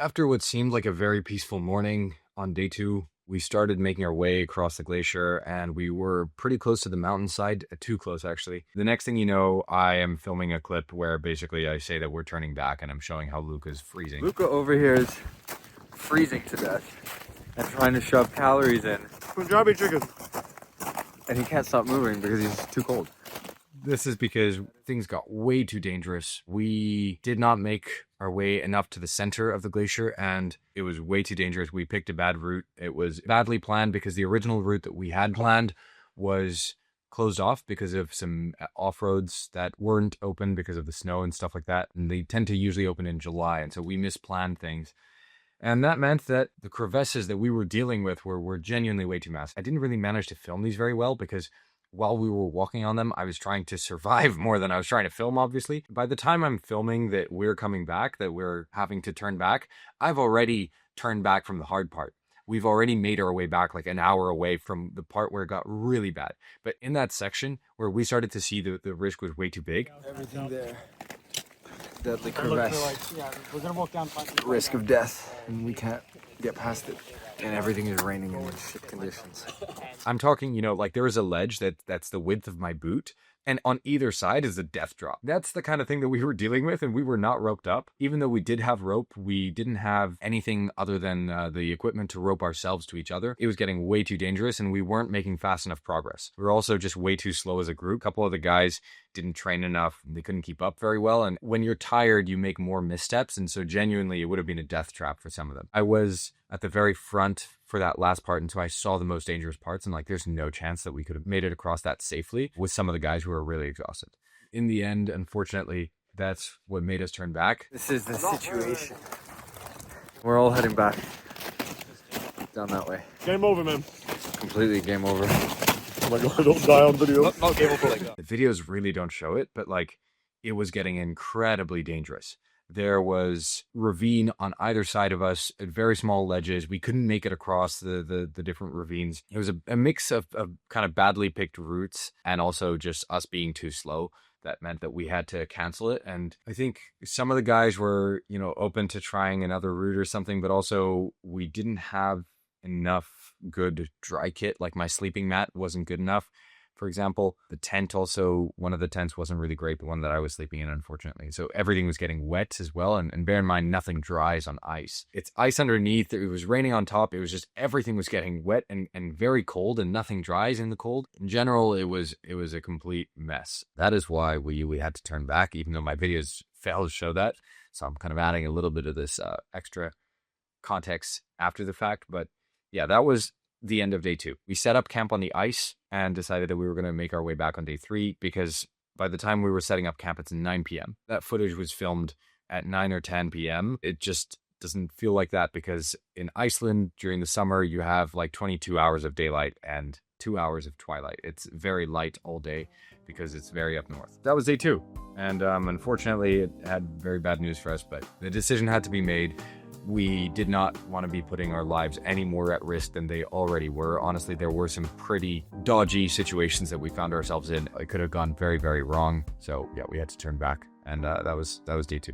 After what seemed like a very peaceful morning on day 2, we started making our way across the glacier, and we were pretty close to the mountainside, too close actually. The next thing you know, I am filming a clip where basically I say that we're turning back and I'm showing how Luca's freezing. Luca over here is freezing to death and trying to shove calories in. Punjabi chicken. And he can't stop moving because he's too cold. This is because things got way too dangerous. We did not make our way enough to the center of the glacier, and it was way too dangerous. We picked a bad route. It was badly planned because the original route that we had planned was closed off because of some off-roads that weren't open because of the snow and stuff like that. And they tend to usually open in July, and so we misplanned things. And that meant that the crevasses that we were dealing with were genuinely way too massive. I didn't really manage to film these very well because while we were walking on them, I was trying to survive more than I was trying to film, obviously. By the time I'm filming that we're coming back, that we're having to turn back, I've already turned back from the hard part. We've already made our way back like an hour away from the part where it got really bad. But in that section where we started to see the risk was way too big. Everything there. Deadly crevasse. Risk of death. And we can't get past it. And everything is raining in shit conditions. I'm talking, like there is a ledge that's the width of my boot, and on either side is a death drop. That's the kind of thing that we were dealing with, and we were not roped up. Even though we did have rope, we didn't have anything other than the equipment to rope ourselves to each other. It was getting way too dangerous, and we weren't making fast enough progress. We were also just way too slow as a group. A couple of the guys didn't train enough. They couldn't keep up very well, and when you're tired, you make more missteps, and so genuinely, it would have been a death trap for some of them. I was at the very front for that last part, and so I saw the most dangerous parts, and there's no chance that we could have made it across that safely with some of the guys who were really exhausted. In the end, unfortunately, that's what made us turn back. This is the situation. We're all heading back down that way. Game over, man. Completely game over. Oh my god, don't die on video. Not game over like that. The videos really don't show it, but it was getting incredibly dangerous. There was ravine on either side of us at very small ledges. We couldn't make it across the different ravines. It was a mix of kind of badly picked routes and also just us being too slow. That meant that we had to cancel it. And I think some of the guys were, open to trying another route or something, but also we didn't have enough good dry kit. Like my sleeping mat wasn't good enough. For example, the tent also, one of the tents wasn't really great, the one that I was sleeping in, unfortunately. So everything was getting wet as well. And bear in mind, nothing dries on ice. It's ice underneath. It was raining on top. It was just everything was getting wet and very cold, and nothing dries in the cold. In general, it was a complete mess. That is why we had to turn back, even though my videos failed to show that. So I'm kind of adding a little bit of this extra context after the fact. But yeah, that was the end of day 2. We set up camp on the ice and decided that we were going to make our way back on day 3 because by the time we were setting up camp, it's 9 p.m. That footage was filmed at 9 or 10 p.m. It just doesn't feel like that because in Iceland during the summer, you have 22 hours of daylight and 2 hours of twilight. It's very light all day because it's very up north. That was day 2. And unfortunately, it had very bad news for us, but the decision had to be made. We did not want to be putting our lives any more at risk than they already were. Honestly, there were some pretty dodgy situations that we found ourselves in. It could have gone very, very wrong. So yeah, we had to turn back. And that was day 2.